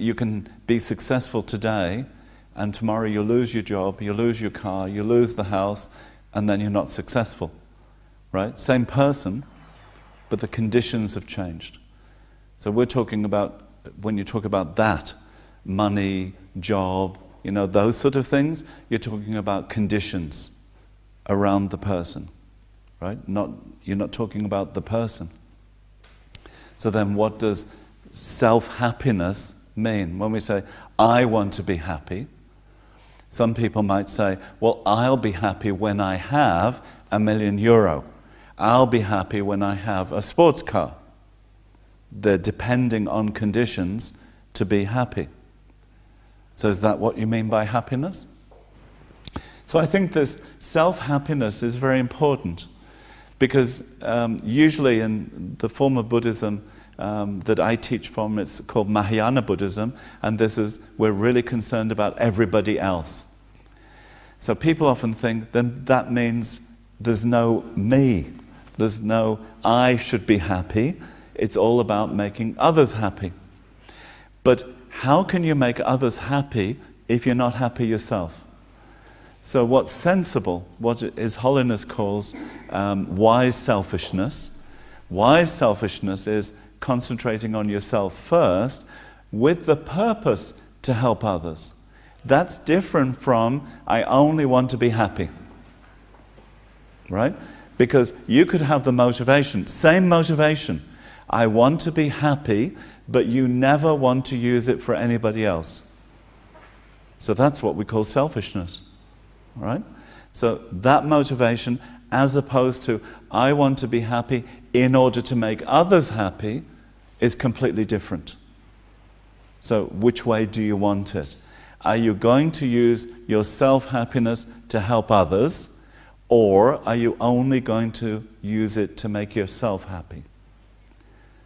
you can be successful today, and tomorrow you lose your job, you lose your car, you lose the house, and then you're not successful, right? Same person, but the conditions have changed. So we're talking about, when you talk about that, money, job, those sort of things, you're talking about conditions around the person, right? You're not talking about the person. So then what does self-happiness mean? When we say, I want to be happy, some people might say, well, I'll be happy when I have €1 million. I'll be happy when I have a sports car. They're depending on conditions to be happy. So is that what you mean by happiness? So I think this self-happiness is very important, because usually in the form of Buddhism that I teach from, it's called Mahayana Buddhism, and we're really concerned about everybody else. So people often think, then that means there's no me, there's no I should be happy, it's all about making others happy. But how can you make others happy if you're not happy yourself? So what's sensible, what His Holiness calls wise selfishness. Wise selfishness is concentrating on yourself first with the purpose to help others. That's different from, I only want to be happy. Right? Because you could have the motivation, same motivation. I want to be happy, but you never want to use it for anybody else. So that's what we call selfishness. Right? So that motivation, as opposed to I want to be happy in order to make others happy, is completely different. So which way do you want it? Are you going to use your self-happiness to help others, or are you only going to use it to make yourself happy?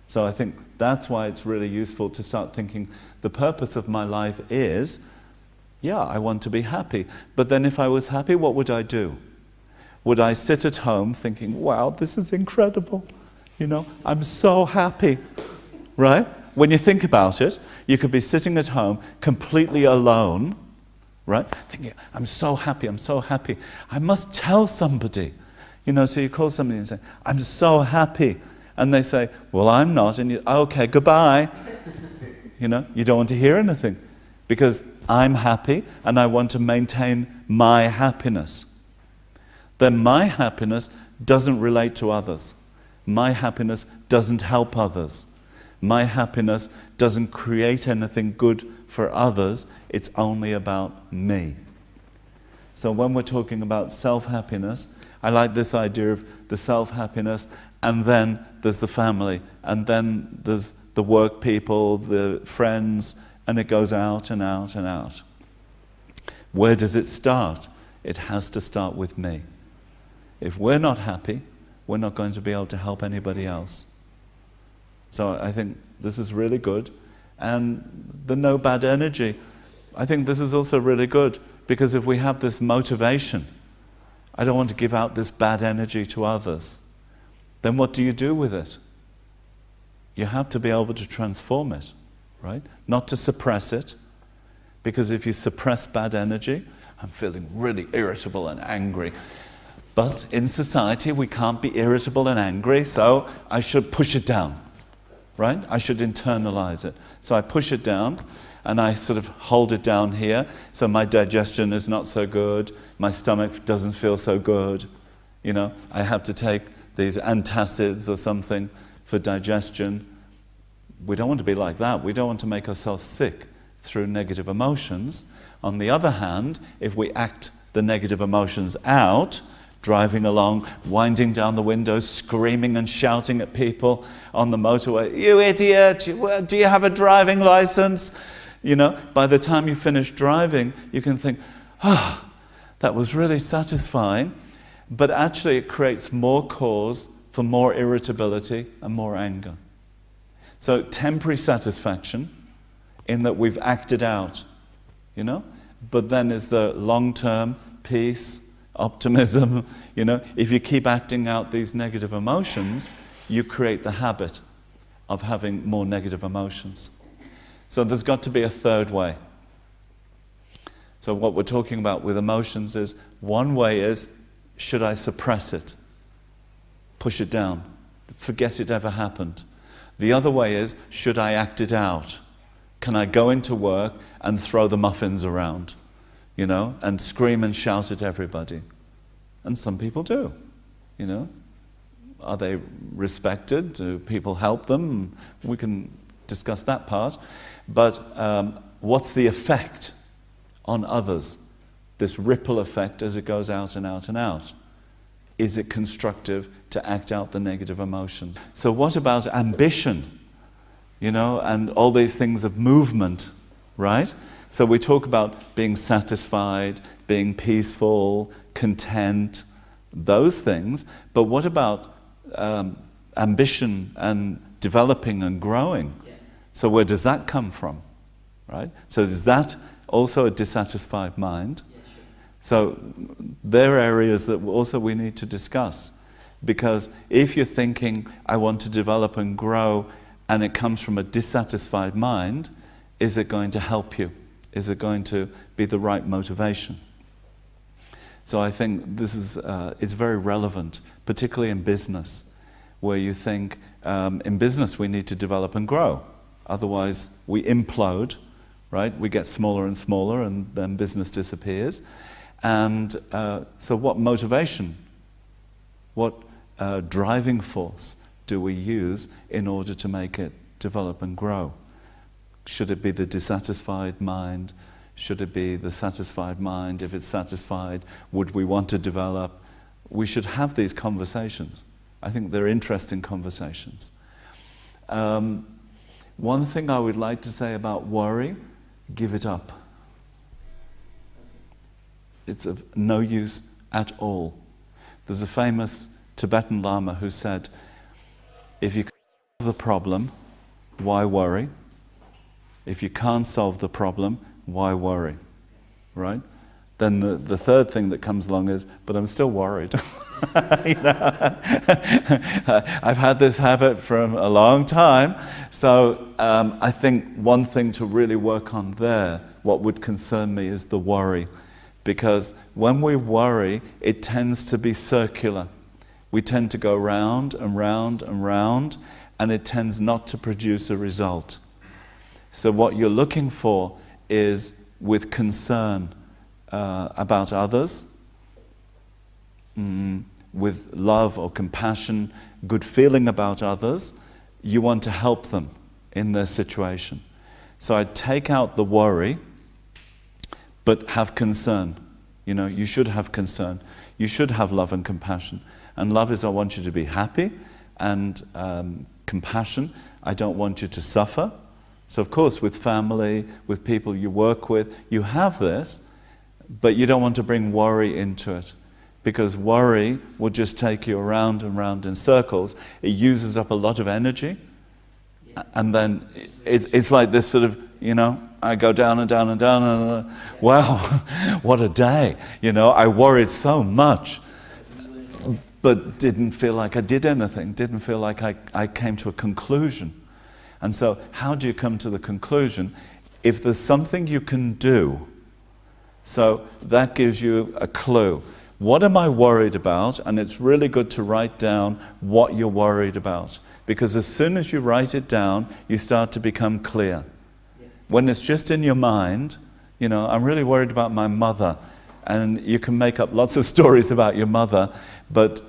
So I think that's why it's really useful to start thinking, the purpose of my life is, I want to be happy. But then if I was happy, what would I do? Would I sit at home thinking, wow, this is incredible. I'm so happy. Right? When you think about it, you could be sitting at home completely alone, right? Thinking, I'm so happy, I'm so happy. I must tell somebody. So you call somebody and say, I'm so happy. And they say, well, I'm not. And you, okay, goodbye. You don't want to hear anything. Because I'm happy and I want to maintain my happiness. Then my happiness doesn't relate to others. My happiness doesn't help others. My happiness doesn't create anything good for others. It's only about me. So when we're talking about self-happiness, I like this idea of the self-happiness, and then there's the family, and then there's the work people, the friends, and it goes out and out and out. Where does it start? It has to start with me. If we're not happy, we're not going to be able to help anybody else. So I think this is really good. And the no bad energy, I think this is also really good, because if we have this motivation, I don't want to give out this bad energy to others, then what do you do with it? You have to be able to transform it, right? Not to suppress it, because if you suppress bad energy, I'm feeling really irritable and angry. But in society, we can't be irritable and angry, so I should push it down, right? I should internalize it. So I push it down, and I sort of hold it down here, so my digestion is not so good, my stomach doesn't feel so good. I have to take these antacids or something for digestion. We don't want to be like that. We don't want to make ourselves sick through negative emotions. On the other hand, if we act the negative emotions out, driving along, winding down the windows, screaming and shouting at people on the motorway, you idiot, do you have a driving license? By the time you finish driving, you can think, that was really satisfying, but actually it creates more cause for more irritability and more anger. So temporary satisfaction in that we've acted out, but then is the long-term peace, optimism. If you keep acting out these negative emotions, you create the habit of having more negative emotions. So there's got to be a third way. So what we're talking about with emotions is, one way is, should I suppress it? Push it down? Forget it ever happened? The other way is, should I act it out? Can I go into work and throw the muffins around, and scream and shout at everybody? And some people do, Are they respected? Do people help them? We can discuss that part. But what's the effect on others? This ripple effect as it goes out and out and out. Is it constructive to act out the negative emotions? So what about ambition? And all these things of movement, right? So we talk about being satisfied, being peaceful, content, those things. But what about ambition and developing and growing? Yeah. So where does that come from, right? So is that also a dissatisfied mind? Yeah, sure. So there are areas that also we need to discuss. Because if you're thinking, I want to develop and grow, and it comes from a dissatisfied mind, is it going to help you? Is it going to be the right motivation? So I think this is it's very relevant, particularly in business, where you think in business we need to develop and grow. Otherwise we implode, right? We get smaller and smaller, and then business disappears. And so what motivation, what driving force do we use in order to make it develop and grow? Should it be the dissatisfied mind? Should it be the satisfied mind? If it's satisfied, would we want to develop? We should have these conversations. I think they're interesting conversations. One thing I would like to say about worry, give it up. It's of no use at all. There's a famous Tibetan Lama who said, if you can't solve the problem, why worry? If you can't solve the problem, why worry? Right? Then the third thing that comes along is, but I'm still worried. I've had this habit for a long time. So I think one thing to really work on there, what would concern me, is the worry. Because when we worry, it tends to be circular. We tend to go round and round and round, and it tends not to produce a result. So what you're looking for is with concern about others, with love or compassion, good feeling about others, you want to help them in their situation. So I take out the worry, but have concern. You should have concern. You should have love and compassion. And love is, I want you to be happy, and compassion, I don't want you to suffer. So of course, with family, with people you work with, you have this, but you don't want to bring worry into it, because worry will just take you around and round in circles. It uses up a lot of energy, and then it's like this sort of, I go down and down and down, and wow, what a day. I worried so much, but didn't feel like I did anything, didn't feel like I came to a conclusion. And so how do you come to the conclusion? If there's something you can do, so that gives you a clue. What am I worried about? And it's really good to write down what you're worried about. Because as soon as you write it down, you start to become clear. When it's just in your mind, I'm really worried about my mother. And you can make up lots of stories about your mother, but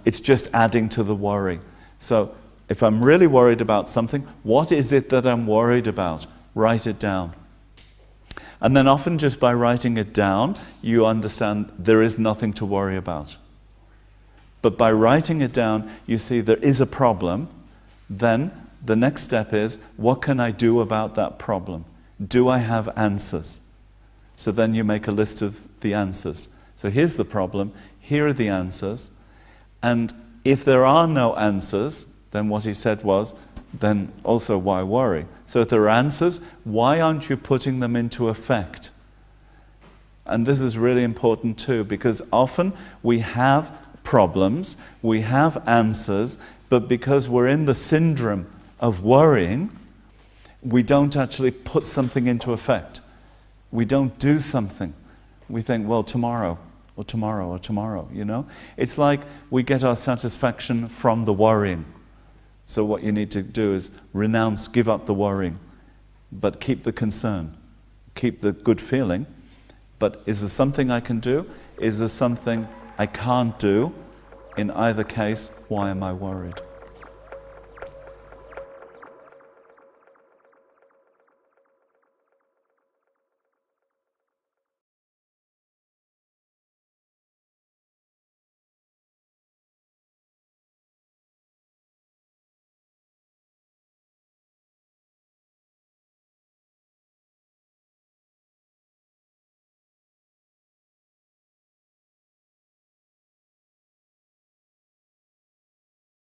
it's just adding to the worry. So if I'm really worried about something, what is it that I'm worried about? Write it down. And then often just by writing it down, you understand there is nothing to worry about. But by writing it down, you see there is a problem. Then the next step is, what can I do about that problem? Do I have answers? So then you make a list of the answers. So here's the problem, here are the answers. And if there are no answers, then what he said was, then also why worry? So if there are answers, why aren't you putting them into effect? And this is really important too, because often we have problems, we have answers, but because we're in the syndrome of worrying, we don't actually put something into effect. We don't do something. We think, well, tomorrow, or tomorrow, or tomorrow, you know? It's like we get our satisfaction from the worrying. So what you need to do is renounce, give up the worrying, but keep the concern, keep the good feeling. But is there something I can do? Is there something I can't do? In either case, why am I worried?